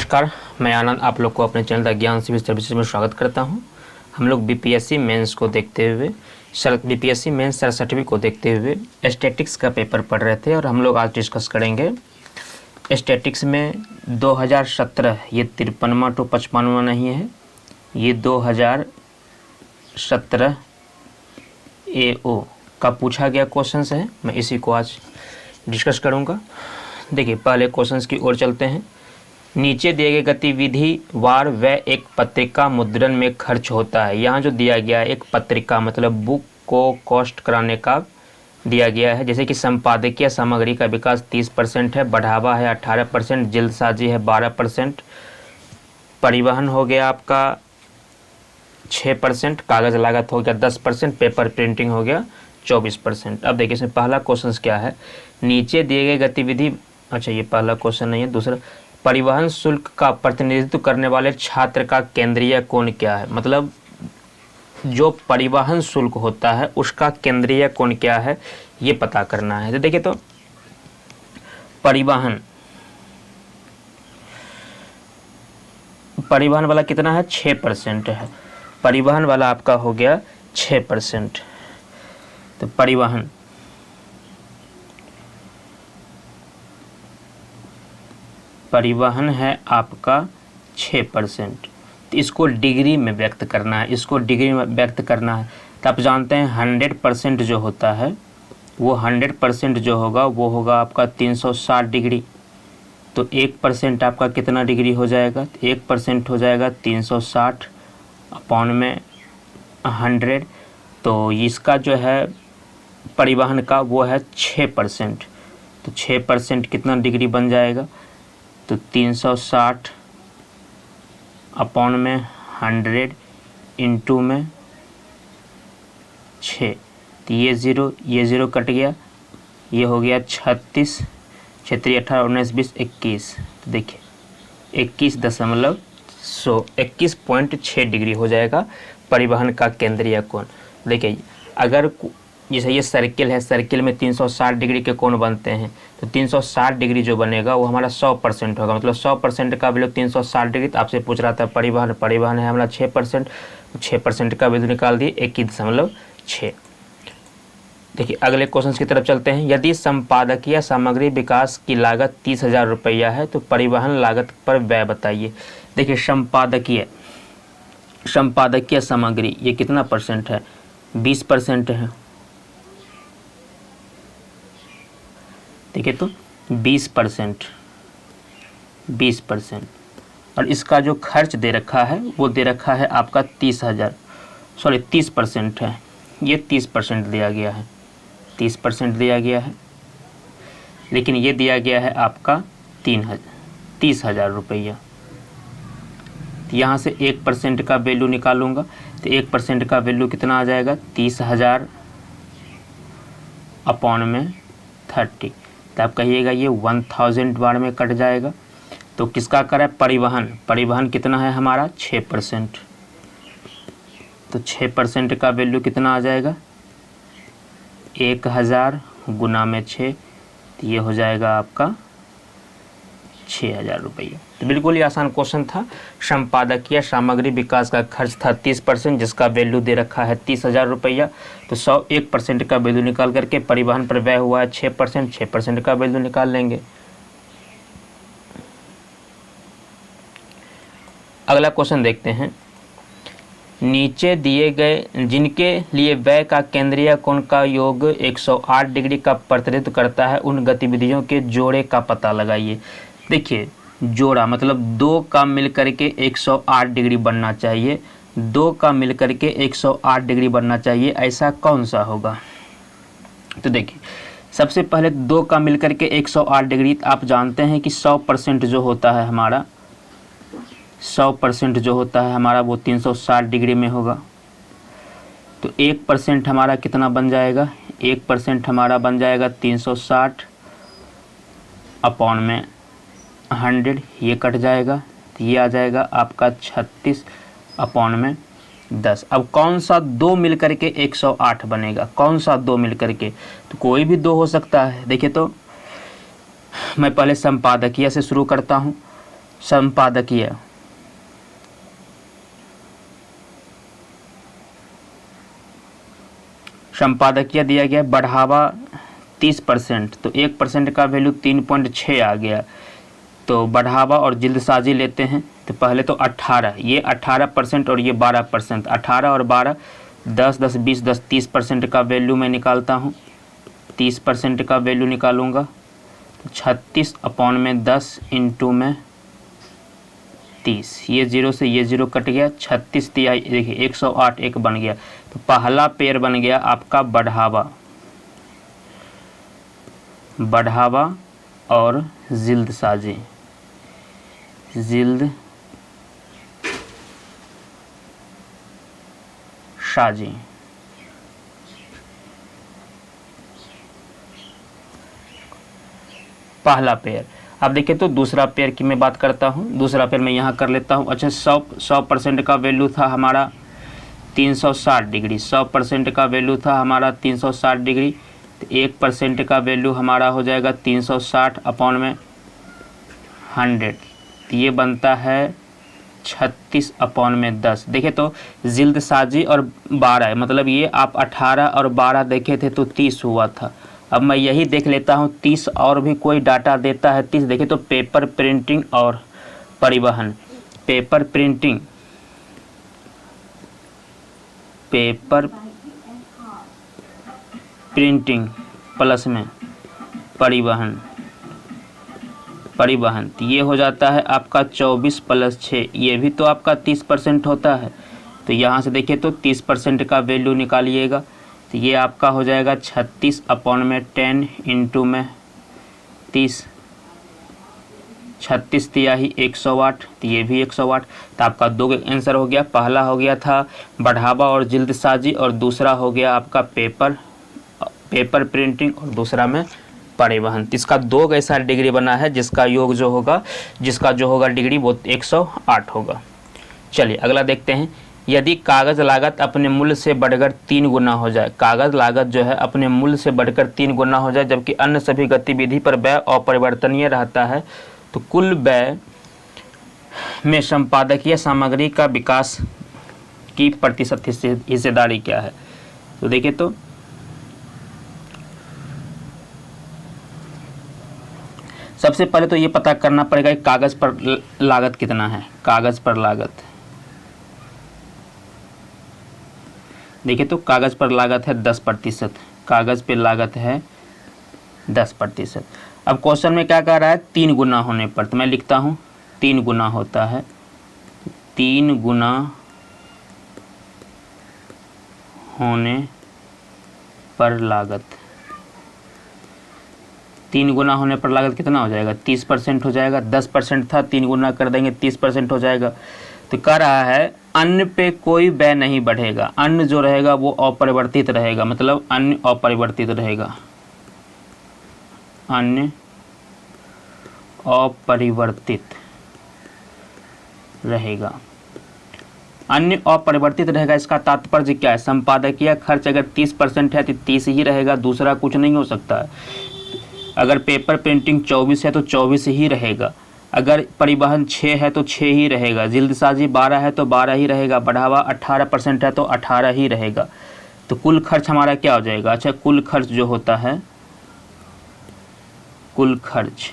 नमस्कार, मैं आनंद आप लोग को अपने चैनल द ज्ञान सिविल सर्विसेज में स्वागत करता हूं। हम लोग बीपीएससी मेंस को देखते हुए बीपीएससी मेंस सरसठवीं को देखते हुए स्टैटिक्स का पेपर पढ़ रहे थे और हम लोग आज डिस्कस करेंगे स्टैटिक्स में 2017। ये 53वां टू 55वां नहीं है, ये 2017 AO का पूछा गया क्वेश्चंस है। मैं इसी को आज डिस्कस करूँगा। देखिए, पहले क्वेश्चंस की ओर चलते हैं। नीचे दिए गए गतिविधि वार व एक पत्रिका मुद्रण में खर्च होता है। यहाँ जो दिया गया है एक पत्रिका मतलब बुक को कॉस्ट कराने का दिया गया है। जैसे कि संपादकीय सामग्री का विकास 30% है, बढ़ावा है 18%, जल्दसाजी है 12%, परिवहन हो गया आपका 6%, कागज़ लागत हो गया 10%, पेपर प्रिंटिंग हो गया 24%। अब देखिए इसमें पहला क्वेश्चन क्या है। नीचे दिए गए गतिविधि, अच्छा ये पहला क्वेश्चन नहीं है, दूसरा, परिवहन शुल्क का प्रतिनिधित्व करने वाले छात्र का केंद्रीय कोण क्या है। मतलब जो परिवहन शुल्क होता है उसका केंद्रीय कोण क्या है ये पता करना है। तो देखिए, तो परिवहन वाला कितना है, 6% है। परिवहन वाला आपका हो गया 6%। तो परिवहन है आपका 6%। तो इसको डिग्री में व्यक्त करना है, इसको डिग्री में व्यक्त करना है। तो आप जानते हैं 100% जो होता है वो 100% जो होगा वो होगा आपका 360 डिग्री। तो 1% आपका कितना डिग्री हो जाएगा, 1% हो जाएगा 360 अपॉन में 100। तो इसका जो है परिवहन का वो है 6%। तो 6% कितना डिग्री बन जाएगा, तो 360 अपॉन में 100 इंटू में 6। तो ये ज़ीरो कट गया, ये हो गया 36, 36, 18, 19, 20, 21। तो देखिए 21.6 डिग्री हो जाएगा परिवहन का केंद्रीय कोण। देखिए, अगर जैसे ये सर्किल है, सर्किल में 360 डिग्री के कोण बनते हैं, तो 360 डिग्री जो बनेगा वो हमारा 100% होगा। मतलब 100% का वैल्यू 360 डिग्री। तो आपसे पूछ रहा था परिवहन है हमारा 6%, 6% का वैल्यू निकाल दिए 21.6। देखिए अगले क्वेश्चन की तरफ चलते हैं। यदि संपादकीय सामग्री विकास की लागत 30,000 रुपया है तो परिवहन लागत पर व्यय बताइए। देखिए संपादकीय सामग्री ये कितना परसेंट है, 20% है। देखिए तो 20%, और इसका जो खर्च दे रखा है वो दे रखा है आपका 30% है। ये 30% दिया गया है, 30% दिया गया है, लेकिन ये दिया गया है आपका 30,000 रुपया। यहाँ से 1% का वैल्यू निकालूंगा, तो 1% का वैल्यू कितना आ जाएगा, 30,000 अपॉन में 30। तो आप कहिएगा ये 1000 बार में कट जाएगा। तो किसका करा है, परिवहन कितना है हमारा 6%। तो 6% का वैल्यू कितना आ जाएगा, 1000 गुना में 6। तो ये हो जाएगा आपका 6,000 रुपये। तो बिल्कुल ही आसान क्वेश्चन था। संपादकीय सामग्री विकास का खर्च था 30%, जिसका वैल्यू दे रखा है 30,000 रुपया। तो 101% का वैल्यू निकाल करके परिवहन पर व्यय हुआ है 6%, 6% का वैल्यू निकाल लेंगे। अगला क्वेश्चन देखते हैं। नीचे दिए गए जिनके लिए व्यय का केंद्रीय कोण का योग 108 डिग्री का प्रतिनिधित्व करता है उन गतिविधियों के जोड़े का पता लगाइए। देखिए जोड़ा मतलब 2 का मिलकर के 108 डिग्री बनना चाहिए, 2 का मिलकर के 108 डिग्री बनना चाहिए। ऐसा कौन सा होगा, तो देखिए सबसे पहले 2 का मिलकर के 108 डिग्री। आप जानते हैं कि 100% जो होता है हमारा, 100% जो होता है हमारा वो 360 डिग्री में होगा। तो 1% हमारा कितना बन जाएगा, 1% हमारा बन जाएगा 360 अपॉन में 100। ये कट जाएगा, तो ये आ जाएगा आपका 36 अपॉन में 10। अब कौन सा 2 मिलकर के 108 बनेगा, कौन सा 2 मिलकर के, तो कोई भी 2 हो सकता है। देखिए तो मैं पहले संपादकीय से शुरू करता हूँ। संपादकीय, संपादकीय दिया गया बढ़ावा 30%, तो 1% का वैल्यू 3.6 आ गया। तो बढ़ावा और जल्दसाजी लेते हैं, तो पहले तो 18, ये 18% और ये 12%, 18 और 12 10 10 20 10 30% का वैल्यू मैं निकालता हूँ, 30% का वैल्यू निकालूंगा तो 36 अपॉन में 10 इंटू में 30, ये 0 से ये 0 कट गया, 36 तिहाई, देखिए 108 एक बन गया। तो पहला पेयर बन गया आपका बढ़ावा, बढ़ावा और जल्दसाजी, जल्दसाजी। पहला पेयर। अब देखिए तो दूसरा पेयर की मैं बात करता हूँ, दूसरा पेयर मैं यहाँ कर लेता हूँ। अच्छा 100% का वैल्यू था हमारा 360 डिग्री, 100% का वैल्यू था हमारा 360 डिग्री, तो 1% का वैल्यू हमारा हो जाएगा 360 अपॉन में 100, तो ये बनता है 36 अपॉन में 10। देखे तो जल्दसाजी और 12, मतलब ये आप 18 और 12 देखे थे तो 30 हुआ था। अब मैं यही देख लेता हूँ 30 और भी कोई डाटा देता है 30। देखे तो पेपर प्रिंटिंग और परिवहन, paper printing, paper printing plus में परिवहन, परिवहन, तो ये हो जाता है आपका 24 + 6, ये भी तो आपका 30% होता है। तो यहाँ से देखिए तो 30% का वैल्यू निकालिएगा, तो ये आपका हो जाएगा 36 अपॉन में 10 इंटू में 30, 36 तिहाई 108, तो ये भी 108। तो आपका दो आंसर हो गया, पहला हो गया था बढ़ावा और जल्दसाजी और दूसरा हो गया आपका पेपर प्रिंटिंग और दूसरा में परिवहन। इसका 2 ऐसा डिग्री बना है जिसका योग जो होगा, जिसका जो होगा डिग्री वो 108 होगा। चलिए अगला देखते हैं। यदि कागज़ लागत अपने मूल्य से बढ़कर 3 गुना हो जाए, कागज़ लागत जो है अपने मूल्य से बढ़कर 3 गुना हो जाए जबकि अन्य सभी गतिविधि पर व्यय अपरिवर्तनीय रहता है, तो कुल व्यय में संपादकीय सामग्री का विकास की प्रतिशत हिस्सेदारी क्या है। तो देखिए तो सबसे पहले तो ये पता करना पड़ेगा कि कागज़ पर लागत कितना है। कागज़ पर लागत, देखिए तो कागज़ पर लागत है 10%, कागज़ पे लागत है 10%। अब क्वेश्चन में क्या कह रहा है 3 गुना होने पर, तो मैं लिखता हूँ 3 गुना होता है, 3 गुना होने पर लागत, 3 गुना होने पर लागत कितना हो जाएगा 30% हो जाएगा। 10% था, 3 गुना कर देंगे 30% हो जाएगा। तो कह रहा है अन्य पे कोई व्यय नहीं बढ़ेगा, अन्य जो रहेगा वो अपरिवर्तित रहेगा, मतलब अन्य अपरिवर्तित रहेगा, अन्य अपरिवर्तित रहेगा, अन्य अपरिवर्तित रहेगा। इसका तात्पर्य क्या है, संपादकीय खर्च अगर 30% है तो 30 ही रहेगा, दूसरा कुछ नहीं हो सकता है। अगर पेपर प्रिंटिंग 24 है तो 24 ही रहेगा, अगर परिवहन 6 है तो 6 ही रहेगा, जल्दसाजी 12 है तो 12 ही रहेगा, बढ़ावा 18% है तो 18 ही रहेगा। तो कुल खर्च हमारा क्या हो जाएगा। अच्छा कुल खर्च जो होता है, कुल खर्च,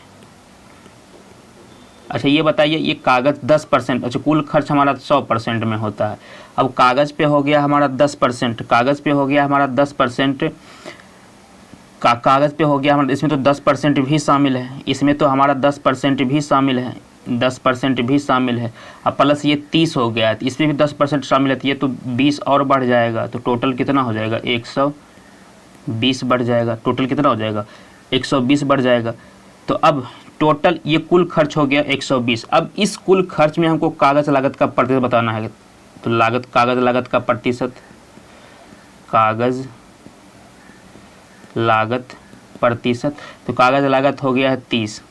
अच्छा ये बताइए ये कागज़ 10%, अच्छा कुल खर्च हमारा 100% में होता है। अब कागज़ पे हो गया हमारा 10%, कागज़ पे हो गया हमारा 10%, कागज़ पे हो गया हमारा, इसमें तो 10% भी शामिल है, इसमें तो हमारा 10% भी शामिल है, 10% भी शामिल है। अब प्लस ये 30 हो गया है, तो इसमें भी 10% शामिल है, तो ये तो 20 और बढ़ जाएगा, तो टोटल कितना हो जाएगा 120 बढ़ जाएगा। टोटल कितना हो जाएगा 120 बढ़ जाएगा। तो अब टोटल ये कुल खर्च हो गया 120। अब इस कुल खर्च में हमको कागज़ लागत का प्रतिशत बताना है, तो लागत, कागज़ लागत का प्रतिशत, कागज़ लागत प्रतिशत, तो कागज़ लागत हो गया है 30,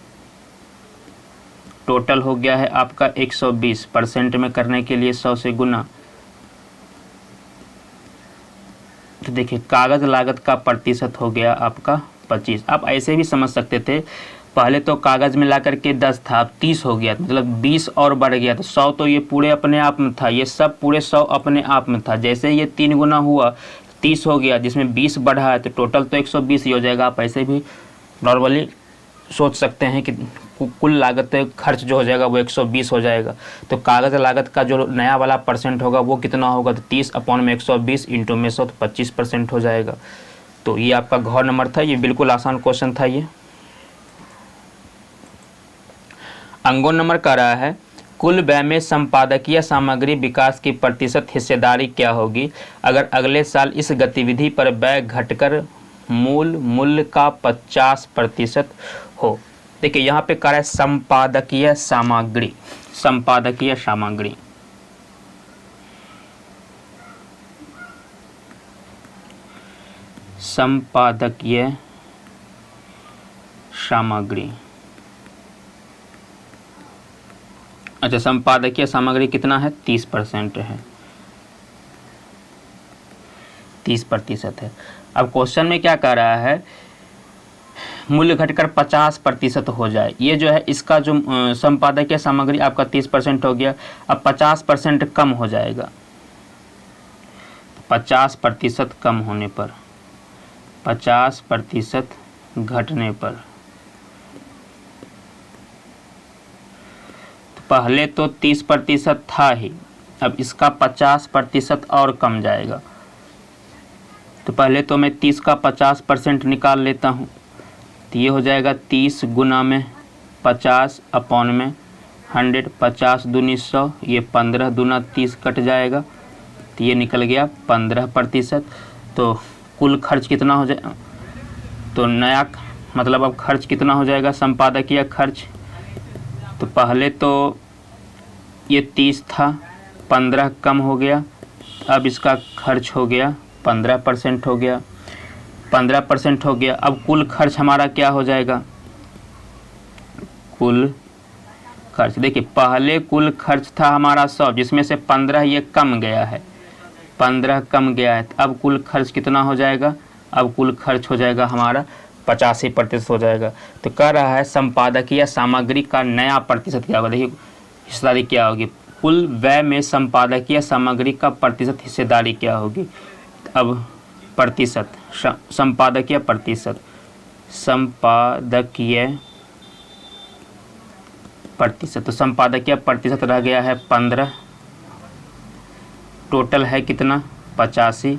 टोटल हो गया है आपका 120, परसेंट में करने के लिए 100 से गुना, तो देखिए कागज़ लागत का प्रतिशत हो गया आपका 25। आप ऐसे भी समझ सकते थे पहले तो कागज़ में ला करके 10 था, अब 30 हो गया, मतलब 20 और बढ़ गया। तो 100 तो ये पूरे अपने आप में था, ये सब पूरे 100 अपने आप में था। जैसे ये 3 गुना हुआ 30 हो गया, जिसमें 20 बढ़ा है, तो टोटल तो 120 ही हो जाएगा। आप ऐसे भी नॉर्मली सोच सकते हैं कि कुल लागत खर्च जो हो जाएगा वो 120 हो जाएगा। तो कागज़ लागत का जो नया वाला परसेंट होगा वो कितना होगा, तो 30/120 इंटू में 100 तो 25% हो जाएगा। तो ये आपका घ नंबर था, ये बिल्कुल आसान क्वेश्चन था। ये अंगों नंबर कह रहा है कुल व्यय में संपादकीय सामग्री विकास की प्रतिशत हिस्सेदारी क्या होगी अगर अगले साल इस गतिविधि पर व्यय घटकर मूल मूल्य का 50% हो। देखिए यहाँ पे कह रहा है संपादकीय सामग्री, संपादकीय सामग्री, संपादकीय सामग्री। अच्छा, संपादकीय सामग्री कितना है, 30% है, 30% है। अब क्वेश्चन में क्या कह रहा है, मूल्य घटकर 50% हो जाए। ये जो है इसका जो संपादकीय सामग्री आपका 30% हो गया, अब 50% कम हो जाएगा। 50% कम होने पर, 50% घटने पर, पहले तो 30% था ही, अब इसका 50% और कम जाएगा। तो पहले तो मैं 30 का 50% निकाल लेता हूँ, तो ये हो जाएगा 30 गुना में 50 अपॉन में 100, 50 दूनी 100, ये 15 दूना 30 कट जाएगा, तो ये निकल गया 15%। तो कुल खर्च कितना हो जाए, तो नया मतलब अब खर्च कितना हो जाएगा, संपादकीय खर्च। तो पहले तो ये 30 था, 15 कम हो गया, अब इसका खर्च हो गया 15% हो गया, 15% हो गया। अब कुल खर्च हमारा क्या हो जाएगा, कुल खर्च देखिए पहले कुल खर्च था हमारा 100, जिसमें से 15 ये कम गया है, 15 कम गया है। अब कुल खर्च कितना हो जाएगा, अब कुल खर्च हो जाएगा हमारा 85% हो जाएगा। तो कह रहा है संपादकीय सामग्री का नया प्रतिशत क्या होगा, देखिए हिस्सेदारी क्या होगी, कुल व्यय में संपादकीय सामग्री का प्रतिशत हिस्सेदारी क्या होगी। अब प्रतिशत, संपादकीय प्रतिशत, संपादकीय प्रतिशत, तो संपादकीय प्रतिशत रह गया है 15, टोटल है कितना 85,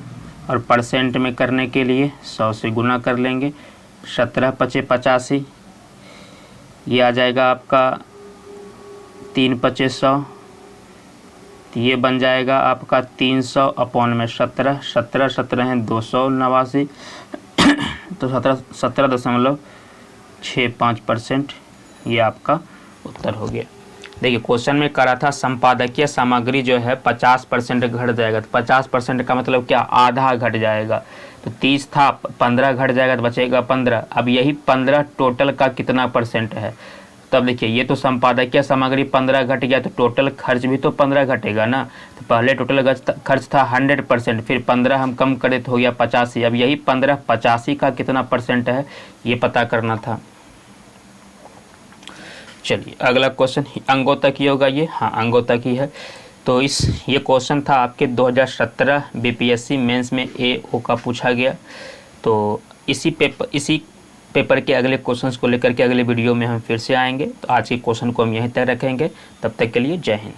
और परसेंट में करने के लिए 100 से गुना कर लेंगे, 17 पचे 85, ये आ जाएगा आपका 3 पचे 100, तो ये बन जाएगा आपका 300 अपॉन में 17, 17 17 हैं 289, तो 17.65% ये आपका उत्तर हो गया। देखिए क्वेश्चन में करा था संपादकीय सामग्री जो है 50% घट जाएगा, तो 50% का मतलब क्या, आधा घट जाएगा। तो 30 था, 15 घट जाएगा तो बचेगा 15। अब यही 15 टोटल का कितना परसेंट है, तब देखिए ये तो संपादकीय सामग्री 15 घट गया, तो टोटल खर्च भी तो 15 घटेगा ना। तो पहले टोटल खर्च था 100%, फिर 15 हम कम करे तो हो गया 85। अब यही 15 85 का कितना परसेंट है ये पता करना था। चलिए अगला क्वेश्चन अंगों तक ही होगा ये, हाँ अंगों तक ही है। तो ये क्वेश्चन था आपके 2017 बीपीएससी मेंस में AO का पूछा गया। तो इसी पेपर के अगले क्वेश्चंस को लेकर के अगले वीडियो में हम फिर से आएंगे। तो आज के क्वेश्चन को हम यहीं तक रखेंगे, तब तक के लिए जय हिंद।